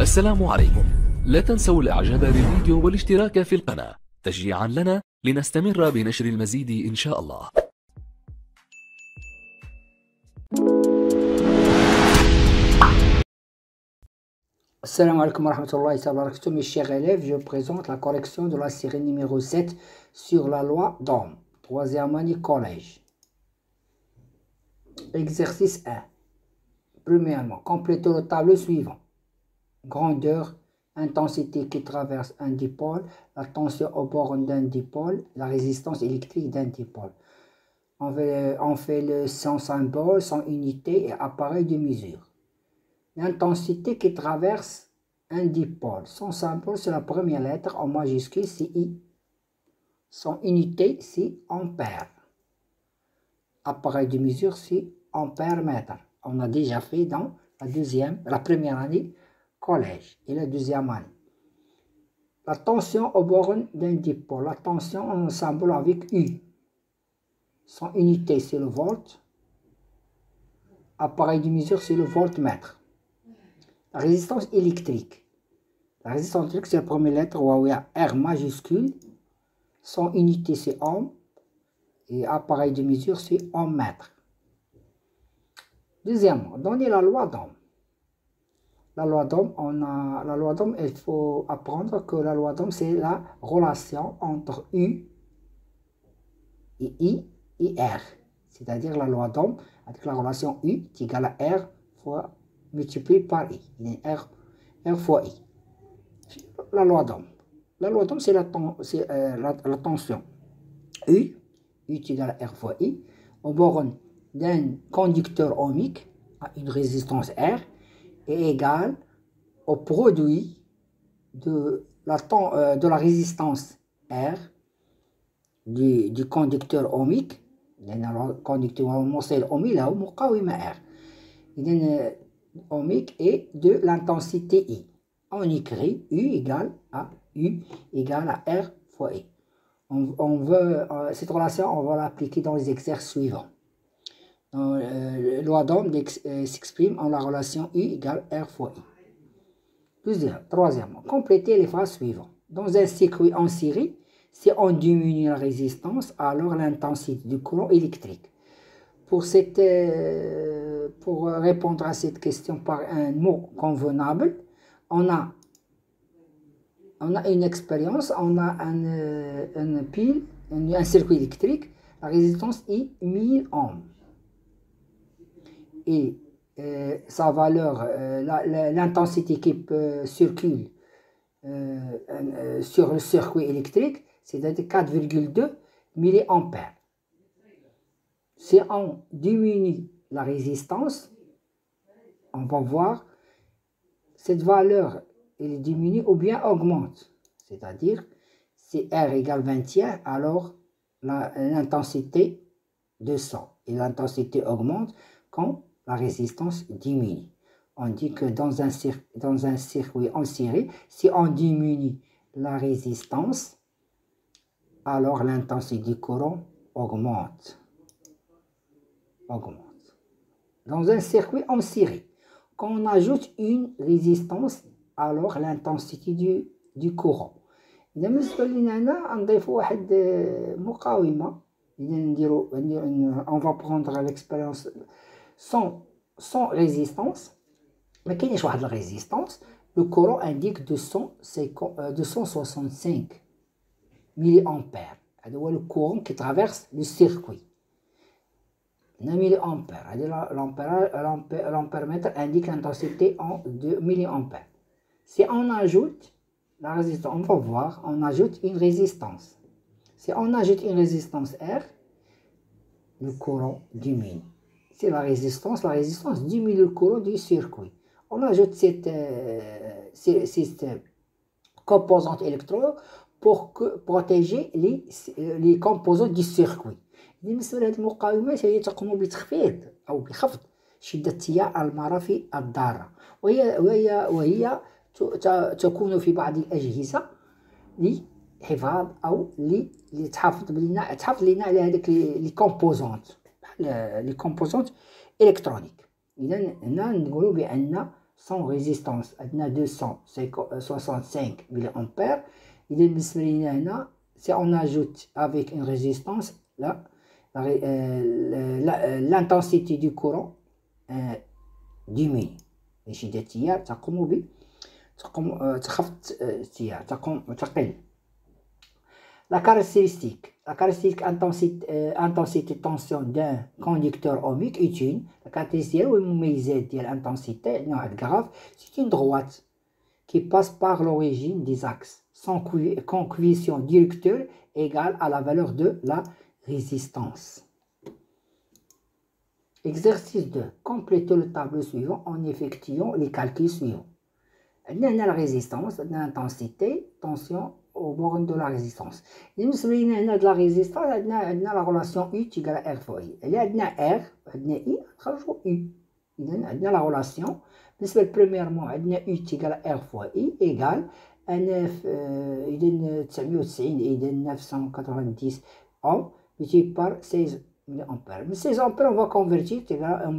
السلام عليكم. لا تنسوا الاعجاب بالفيديو والاشتراك في القناة تشجيعا لنا لنستمر بنشر المزيد إن شاء الله. Assalamu alaikum wa rahmatullahi wa barakatuh, mes chers élèves, je présente la correction de la série numéro 7 sur la loi d'Ohm, 3e année collège. Exercice 1. Premièrement, complétez le tableau suivant. Grandeur, intensité qui traverse un dipôle, la tension au borne d'un dipôle, la résistance électrique d'un dipôle. On fait son symbole, son unité et appareil de mesure. L'intensité qui traverse un dipôle. Son symbole, c'est la première lettre en majuscule, c'est I. Son unité, c'est ampère. Appareil de mesure, c'est ampère-mètre. On a déjà fait dans la première année collège et la deuxième année. La tension au borne d'un dipôle. La tension, on le symbole avec U. Son unité, c'est le volt. Appareil de mesure, c'est le voltmètre. La résistance électrique. La résistance électrique, c'est la première lettre où il y a R majuscule. Son unité, c'est ohm. Et appareil de mesure, c'est ohm mètre. Deuxièmement, donner la loi d'Ohm. La loi d'Ohm, il faut apprendre que la loi d'Ohm, c'est la relation entre U et I et R. C'est-à-dire la loi d'Ohm, avec la relation U est égale à R fois multiplié par I. Il y a R fois I. La loi d'Ohm. La loi d'Ohm, c'est la tension. U est égal à R fois I. Au borne d'un conducteur ohmique à une résistance R est égal au produit de la résistance R du conducteur ohmique. Le conducteur ohmique là, R. Ohmique et de l'intensité I. On écrit U égale à R fois I. Cette relation, on va l'appliquer dans les exercices suivants. La loi d'Ohm s'exprime en la relation U égale R fois I. Troisièmement, complétez les phrases suivantes. Dans un circuit en série, si on diminue la résistance, alors l'intensité du courant électrique. Pour répondre à cette question par un mot convenable, on a une expérience, on a une pile, un circuit électrique, la résistance est 1000 ohms. Et sa valeur, l'intensité qui circule sur le circuit électrique, c'est de 4,2 milliampères. Si on diminue la résistance, on va voir cette valeur, elle diminue ou bien augmente. C'est-à-dire, si R égale 21, alors l'intensité descend. Et l'intensité augmente quand la résistance diminue. On dit que dans un circuit en série, si on diminue la résistance, alors l'intensité du courant augmente. Dans un circuit en série, quand on ajoute une résistance, alors l'intensité du courant. بالنسبة لنا هنا نضيفوا واحد مقاومة. On va prendre l'expérience sans résistance. ما كاينش واحد la résistance. Le courant indique 265 milliampères. هذا هو le courant qui traverse le circuit. 9 milliampères. L'ampèremètre indique l'intensité en 2 milliampères. Si on ajoute la résistance, on va voir, on ajoute une résistance. Si on ajoute une résistance R, le courant diminue. C'est la résistance diminue le courant du circuit. On ajoute cette composante électronique pour protéger les composants du circuit. بالنسبة لهذه المقاومات هي تقوم بتخفيض أو بخفض شدة تيار المرافق الضارة، وهي تكون في بعض الأجهزة لحفاظ أو تحافظ لنا على هذاك لي كومبوزونت إلكترونيك. إذا هنا نقولوا بأن sans résistance عندنا 265 mA. إذا بالنسبة لينا هنا si on ajoute avec une résistance là l'intensité du courant diminue. ماشي ديال التيار تقل. La caractéristique intensité tension d'un conducteur ohmique est une. La caractéristique de l'intensité grave, c'est une droite qui passe par l'origine des axes, sans coefficient directeur égal à la valeur de la résistance. Exercice 2. Complétez le tableau suivant en effectuant les calculs suivants. On a la résistance, on a l'intensité, tension au bornes de la résistance. Et nous avons de la résistance, on a la relation U égale à R fois I. Et là, on a R, on a I, on a U. On a la relation, premièrement, on a U égale à R fois I égale à 990 ohms multiplié par 16 mA. Mais 16 ampères, on va convertir, on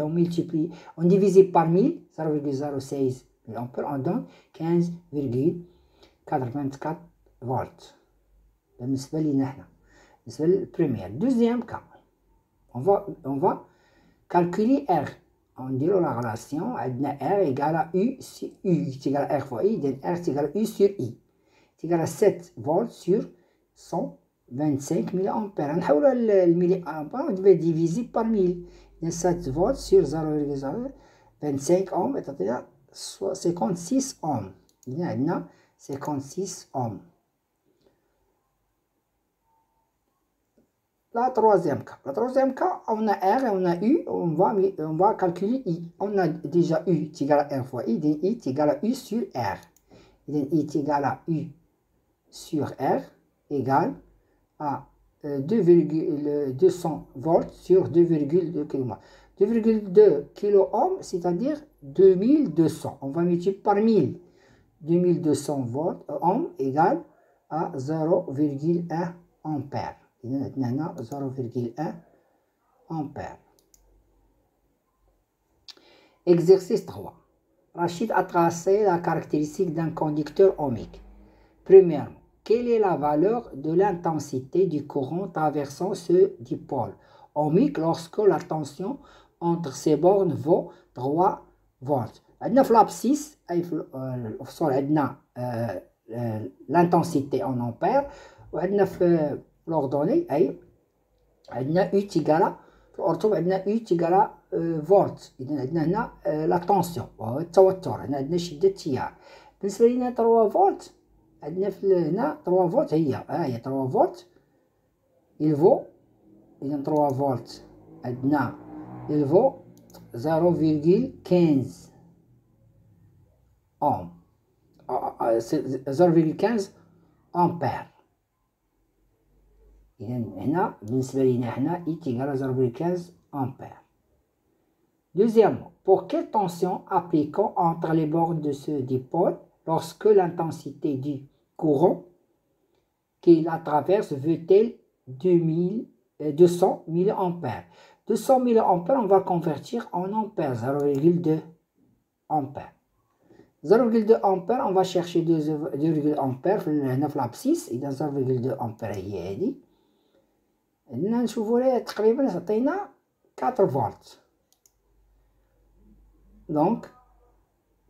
multiplie, on divise par 1000, 0,06 mA, on donne 15,84 volts. بالنسبة لينا حنا. بالنسبة للبريمير. Deuxième cas, on va calculer R. On dit la relation, R égale à U, si U est égal à R fois I, donc R est égal à U sur I. C'est égal à 7 volts sur 125 mA. On va diviser par 1000. 7 volts sur 0,25 ohms, c'est-à-dire 56 ohms. Il y a 56 ohms. La troisième cas, on a R et on a U, on va calculer I. On a déjà U est égal à R fois I, donc I est égal à U sur R. Donc I est égal à U sur R égale à 200 volts sur 2,2 km. 2,2 kΩ, c'est-à-dire 2200. On va multiplier par 1000. 2200 volts ohms égale à 0,1 ampère. Il y a 0,1 ampère. Exercice 3. Rachid a tracé la caractéristique d'un conducteur ohmique. Premièrement, quelle est la valeur de l'intensité du courant traversant ce dipôle ohmique lorsque la tension entre ces bornes vaut 3 volts? عندنا في l'abscisse أي في الفصول عندنا l'intensité en ampères وعندنا في l'ordonnée أي عندنا U تيغالا في الأرطوب عندنا U تيغالا فولت. إذا عندنا هنا لا طونسيون وهو التوتر. هنا عندنا شدة التيار. بالنسبة لنا 3 فولت عندنا في هنا 3 فولت هي 3 فولت إلفو. إذا 3 فولت عندنا إلفو 0,15 ohm 0,15 ampère. إذا هنا بالنسبة لنا هنا I égale 0,15 ampère. Deuxièmement, pour quelle tension appliquons entre les bornes de ce dipôle lorsque l'intensité du courant qui la traverse veut-elle 200 mA? 200 mA, on va convertir en ampères, 0,2 ampères. 0,2 ampères, on va chercher 2 ampères في l'abscisse. إذا 0,2 ampères هي هذه. نشوفوا لها تقريبا تعطينا 4 volts. Donc,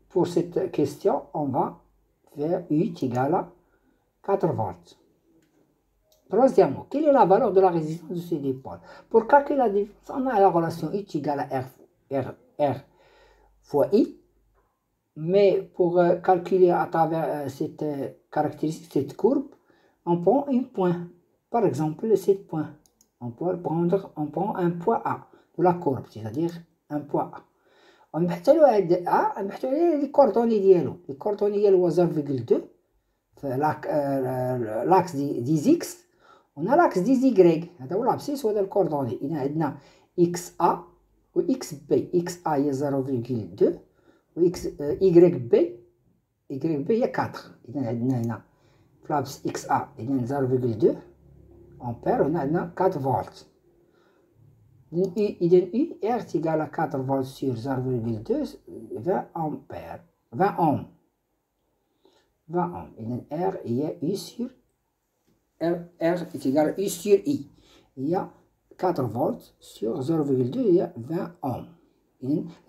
pour cette question, on va faire U égale à 4 volts. Troisièmement, quelle est la valeur de la résistance de ce dipôle? Pour calculer la différence, on a la relation U égale à R fois I. Mais pour calculer à travers cette caractéristique, cette courbe, on prend un point. Par exemple, 7 points. On prend un point A de la courbe, c'est-à-dire un point A. On va les coordonnées ديالو. Les coordonnées ديالو 0,2 l'axe des X. On a l'axe des Y. هذا هو l'abscisse وهذا الكوردوني. إذا عندنا XA و XB. XA هي 0,2 و YB هي 4. إذا عندنا هنا في l'abscisse XA إذا 0,2 ampère. هنا عندنا 4 فولت. U, R est égal à 4 volts sur 0,2, 20 ampères, 20 ohms. 20 ohms. R, il y a U sur R est égal à U sur I. Il y a 4 volts sur 0,2, il y a 20 ohms.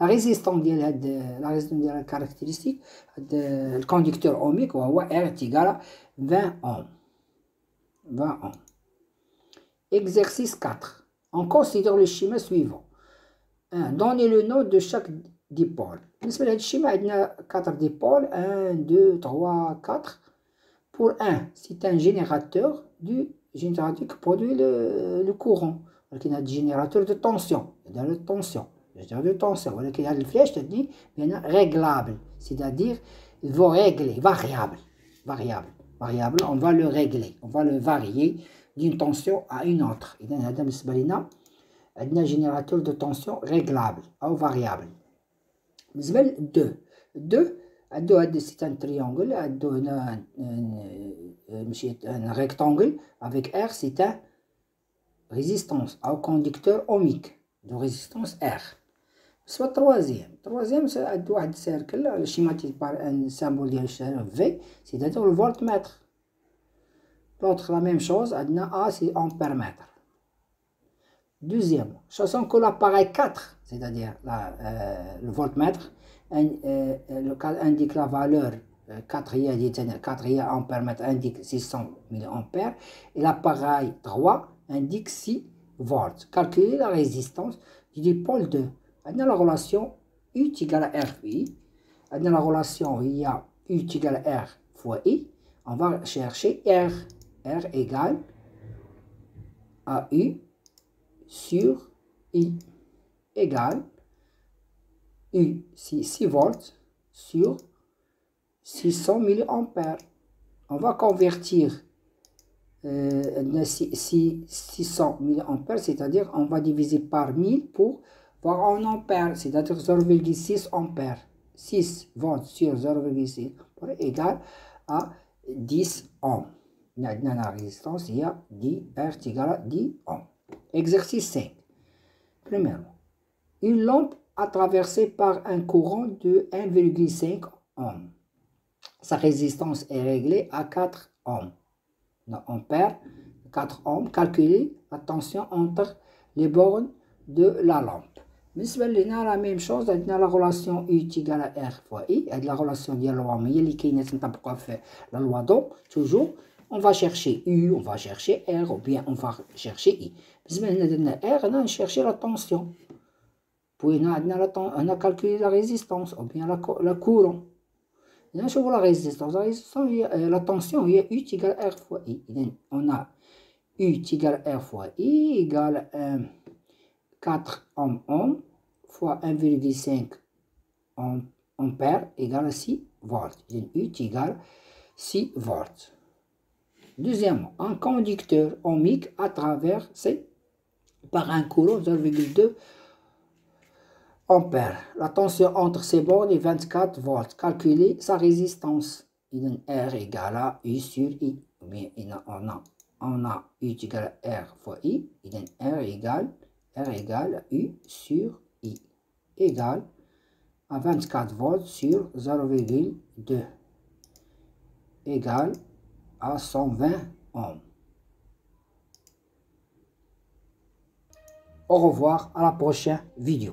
La résistance de la caractéristique du conducteur ohmique, R est égal à 20 ohms. 20 ohms. Exercice 4. On considère le schéma suivant. 1. Donnez le nom de chaque dipôle. بالنسبة لهذا الشيما عندنا 4 dipôles. 1, 2, 3, 4. Pour 1, c'est un générateur qui produit le courant. ولكن هذا générateur de tension. De tension. ولكن هذه الفلاش تدي بأن réglable. C'est-à-dire, il faut régler. Variable, on va le régler. On va le varier d'une tension à une autre. إذا هذا بالنسبة لنا عندنا générateur de tension réglable أو variable. بالنسبة ل 2 عندو هاد c'est un triangle. عندو هنا ماشي un rectangle avec R, c'est un résistance أو conducteur ohmique de résistance R. بالنسبة troisième عندو واحد cercle schématisé par un symbole ديال V, c'est-à-dire le voltmètre. L'autre, la même chose, A, c'est ampère-mètre. Deuxième, sachant que l'appareil 4, c'est-à-dire le voltmètre, indique la valeur 4 ampère-mètre indique 600 mA, et l'appareil 3 indique 6 volts. Calculer la résistance du dipôle 2. On a la relation U égale à R fois I. On a la relation U égale à R fois I. On va chercher R. R égale à U sur I égale U, 6 volts sur 600 mA. On va convertir 600 mA, c'est-à-dire on va diviser par 1000 pour voir en ampères, c'est-à-dire 0,6 ampères. 6 volts sur 0,6 égale à 10 ohms. Dans la résistance, il y a 10 R égale à 10 ohms. Exercice 5. Premièrement, une lampe a traversé par un courant de 1,5 ohms. Sa résistance est réglée à 4 ohms. Ampères, 4 ohms. Calculer la tension entre les bornes de la lampe. بالنسبة لنا la même chose, on a la relation U égale à R fois I, la relation ديال الوهمية اللي كاينة تنطبقوها في la loi d'Ohm, toujours. On va chercher U, on va chercher R, ou bien on va chercher I. بالنسبة لنا R, on a cherché la tension. Puis on a calculé la résistance, ou bien la courant. On a la résistance, la tension, il y a U égale R fois I. On a U égale R fois I égale 4 ohms fois 1,5 ampères égale 6 volts. U égale 6 volts. Deuxièmement, un conducteur ohmique a traversé par un courant de 0,2 ampères. La tension entre ces bornes est 24 volts. Calculer sa résistance. R égale à U sur I. On a U égale à R fois I. R égale à U sur I. Égale à 24 volts sur 0,2. Égale à 120 ohms. Au revoir, à la prochaine vidéo.